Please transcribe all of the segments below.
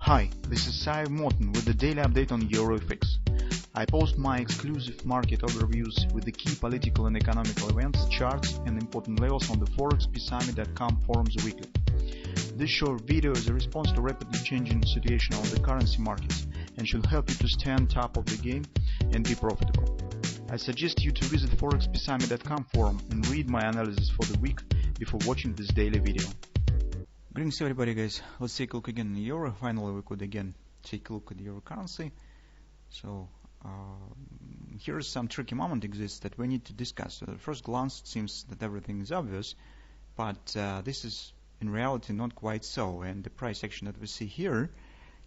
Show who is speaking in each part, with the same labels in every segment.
Speaker 1: Hi, this is Sive Morten with the daily update on EuroFX. I post my exclusive market overviews with the key political and economical events, charts and important levels on the ForexPeaceArmy.com forums weekly. This short video is a response to rapidly changing situation on the currency markets and should help you to stay on top of the game and be profitable. I suggest you to visit ForexPeaceArmy.com forum and read my analysis for the week before watching this daily video.
Speaker 2: Greetings everybody, guys. Let's take a look again at the euro. Finally we could again take a look at the euro currency. So here's some tricky moment exists that we need to discuss. At first glance it seems that everything is obvious, but this is in reality not quite so, and the price action that we see here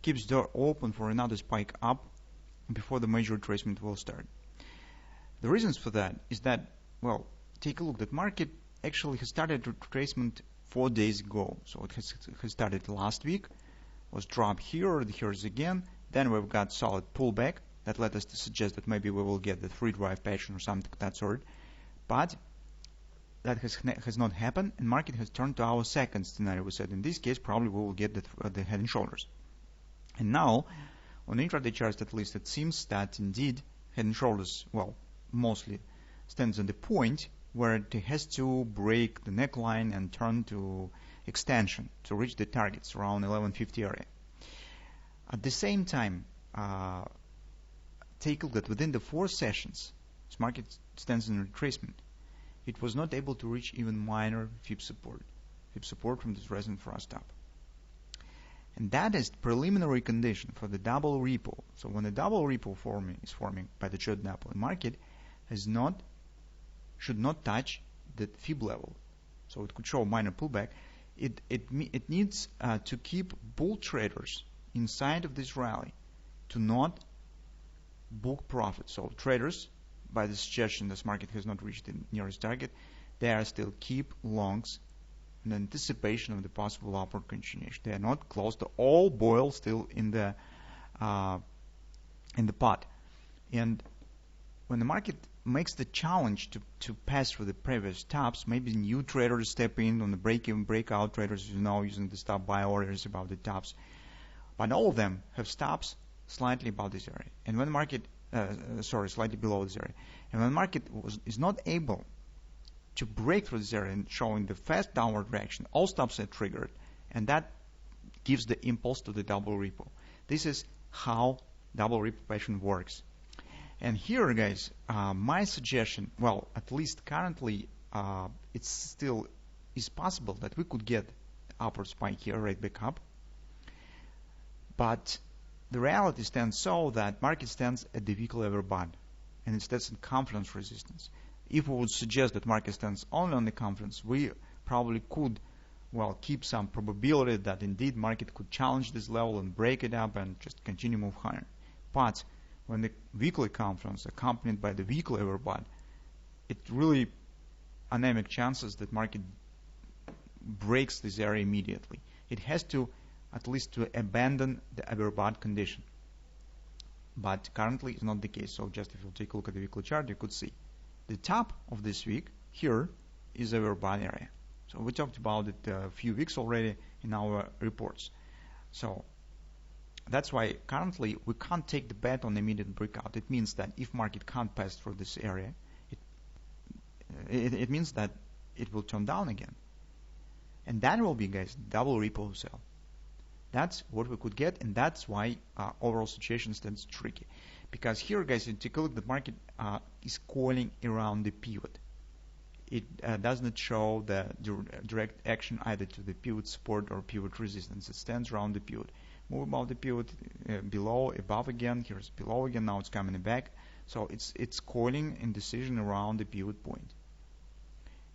Speaker 2: keeps door open for another spike up before the major retracement will start. The reasons for that is that, well, take a look, that market actually has started retracement 4 days ago. So it has started last week, was dropped here is again, then we've got solid pullback that led us to suggest that maybe we will get the free drive pattern or something of that sort, but that has not happened, and market has turned to our second scenario. We said in this case probably we will get the head and shoulders, and now on intraday charts at least it seems that indeed head and shoulders, well, mostly stands at the point where it has to break the neckline and turn to extension to reach the targets around 1150 area. At the same time, take a look at within the 4 sessions, this market stands in retracement. It was not able to reach even minor fib support from this recent thrust up. And that is the preliminary condition for the double repo. So when the double repo is forming by the Jordan apple, the market should not touch the fib level, so it could show a minor pullback. It needs to keep bull traders inside of this rally to not book profit. So traders, by the suggestion this market has not reached the nearest target, they are still keep longs in anticipation of the possible upward continuation. They are not close to all boil still in the pot. And when the market makes the challenge to pass through the previous tops, maybe new traders step in on the breakout traders, using the stop buy orders above the tops, but all of them have stops slightly above this area, and when the market slightly below this area, and when the market is not able to break through this area and showing the fast downward reaction, all stops are triggered, and that gives the impulse to the double repo. This is how double repo pattern works. And here, guys, my suggestion, well, at least currently, it still is possible that we could get upward spike here, right back up. But the reality stands so that market stands at the weekly level band, and it stands in confidence resistance. If we would suggest that market stands only on the confidence, we probably could, well, keep some probability that indeed market could challenge this level and break it up and just continue move higher. But when the weekly confidence accompanied by the weekly overbought, it really anemic chances that market breaks this area immediately. It has to at least to abandon the overbought condition, but currently it's not the case. So just if you take a look at the weekly chart, you could see the top of this week here is overbought area. So we talked about it a few weeks already in our reports. So that's why currently we can't take the bet on immediate breakout. It means that if market can't pass through this area, it means that it will turn down again. And that will be, guys, double repo sell. That's what we could get, and that's why overall situation stands tricky. Because here, guys, you take a look, the market is coiling around the pivot. It does not show the direct action either to the pivot support or pivot resistance. It stands around the pivot. Move above the pivot, below, above again, here's below again, now it's coming back. So it's coiling indecision around the pivot point.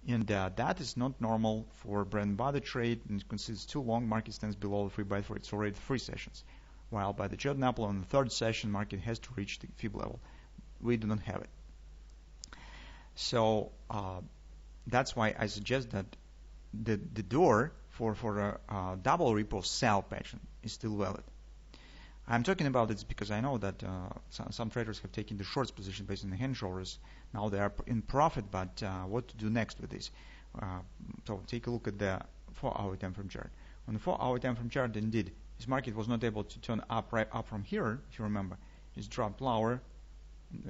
Speaker 2: And that is not normal for bread and butter trade, and you can see it's too long, market stands below the 3x4, it's already 3 sessions. While by the Jordan apple on the 3rd session, market has to reach the fib level. We do not have it. So that's why I suggest that the door for a double repo sell pattern is still valid. I'm talking about this because I know that some traders have taken the shorts position based on the hand shoulders. Now they are in profit, but what to do next with this? So take a look at the 4-hour time frame chart. On the 4-hour time frame chart, indeed, this market was not able to turn up right up from here, if you remember. It's dropped lower,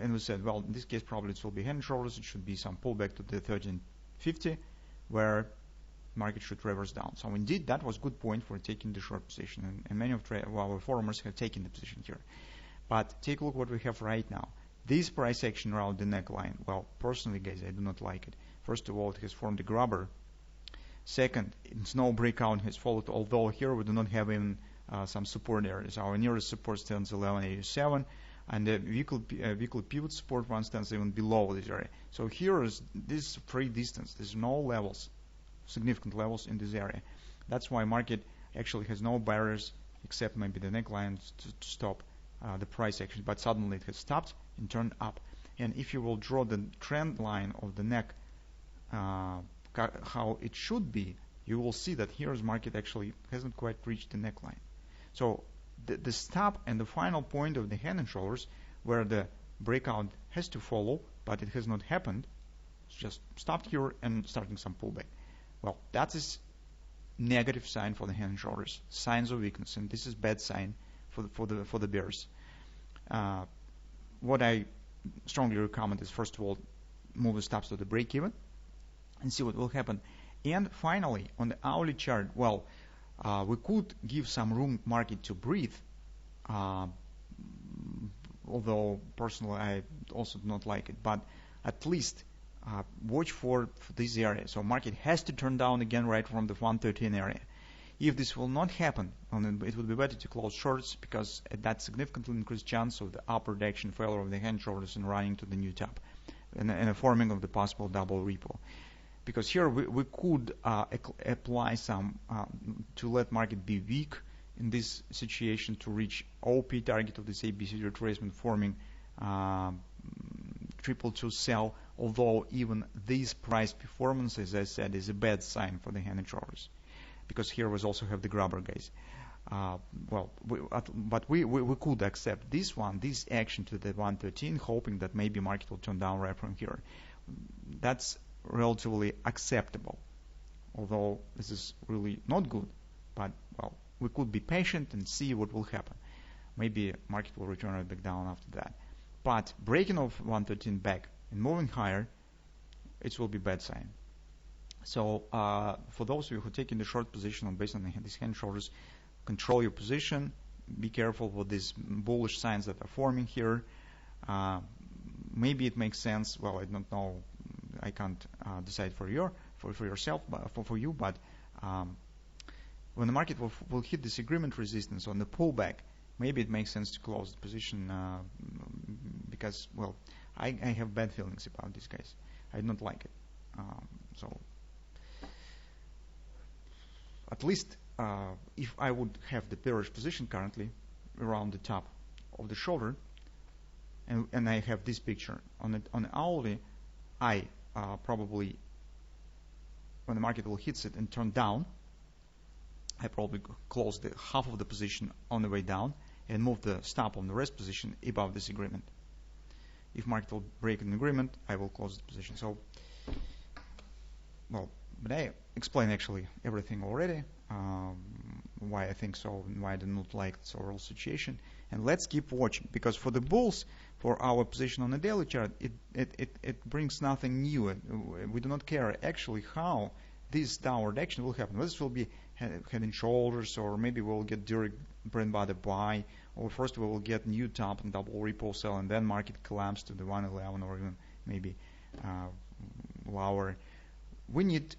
Speaker 2: and we said, well, in this case probably it will be head and shoulders. It should be some pullback to the 1350, where market should reverse down. So indeed, that was good point for taking the short position, and many of our foreigners have taken the position here. But take a look what we have right now. This price action around the neckline, well, personally, guys, I do not like it. First of all, it has formed a grabber. Second, its no breakout has followed, although here we do not have even some support areas. Our nearest support stands 1187, and the weekly pivot support one stands even below this area. So here is this free distance. There's no levels, significant levels in this area. That's why market actually has no barriers except maybe the neckline to stop the price action. But suddenly it has stopped and turned up. And if you will draw the trend line of the neck, how it should be, you will see that here's market actually hasn't quite reached the neckline. So the stop and the final point of the head and shoulders, where the breakout has to follow, but it has not happened, it's just stopped here and starting some pullback. Well, that is negative sign for the head and shoulders, signs of weakness, and this is bad sign for the bears. What I strongly recommend is, first of all, move the stops to the break even and see what will happen. And finally, on the hourly chart, well, we could give some room market to breathe, although personally I also do not like it, but at least watch for this area. So market has to turn down again right from the 113 area. If this will not happen, it would be better to close shorts, because that significantly increased chance of the upward action failure of the hand shoulders and running to the new top and a forming of the possible double repo. Because here we could apply some to let market be weak in this situation to reach OP target of this ABC retracement, forming 222 sell, although even this price performance, as I said, is a bad sign for the hand and shoulders, because here we also have the grabber, guys. But we could accept this action to the 113, hoping that maybe market will turn down right from here. That's relatively acceptable, although this is really not good. But well, we could be patient and see what will happen. Maybe market will return right back down after that. But breaking of 113 back and moving higher, it will be bad sign. So for those of you who are taking the short position based on these hand shoulders, control your position. Be careful with these bullish signs that are forming here. Maybe it makes sense. Well, I don't know. I can't decide for yourself, but for you. But when the market will hit this agreement resistance on the pullback, maybe it makes sense to close the position, because, well, I have bad feelings about this, guys. I don't like it. So at least if I would have the bearish position currently around the top of the shoulder, and I have this picture on the hourly, I probably, when the market will hit it and turn down, I probably close the half of the position on the way down and move the stop on the rest position above this agreement. If market will break an agreement, I will close the position. So, well, but I explained actually everything already, why I think so and why I do not like this overall situation. And let's keep watching, because for the bulls, for our position on the daily chart, it brings nothing new. We do not care actually how this downward action will happen. Whether this will be head and shoulders, or maybe we'll get direct bread and butter buy, or first we will get new top and double repo sell, and then market collapse to the 111 or even maybe lower. We need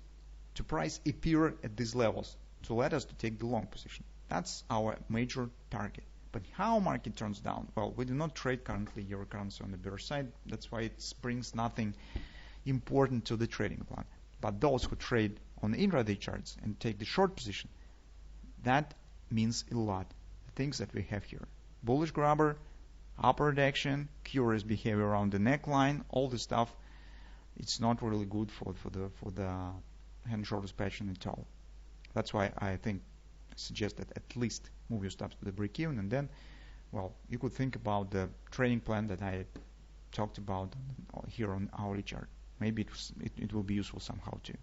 Speaker 2: to price appear at these levels to let us to take the long position. That's our major target. But how market turns down? Well, we do not trade currently euro currency on the bearish side. That's why it brings nothing important to the trading plan. But those who trade on the intraday charts and take the short position, that means a lot. The things that we have here: bullish grabber, upward action, curious behavior around the neckline, all this stuff. It's not really good for the hand and shoulders pattern at all. That's why I suggest that at least move your stops to the break even, and then, well, you could think about the trading plan that I talked about here on hourly chart. Maybe it will be useful somehow too.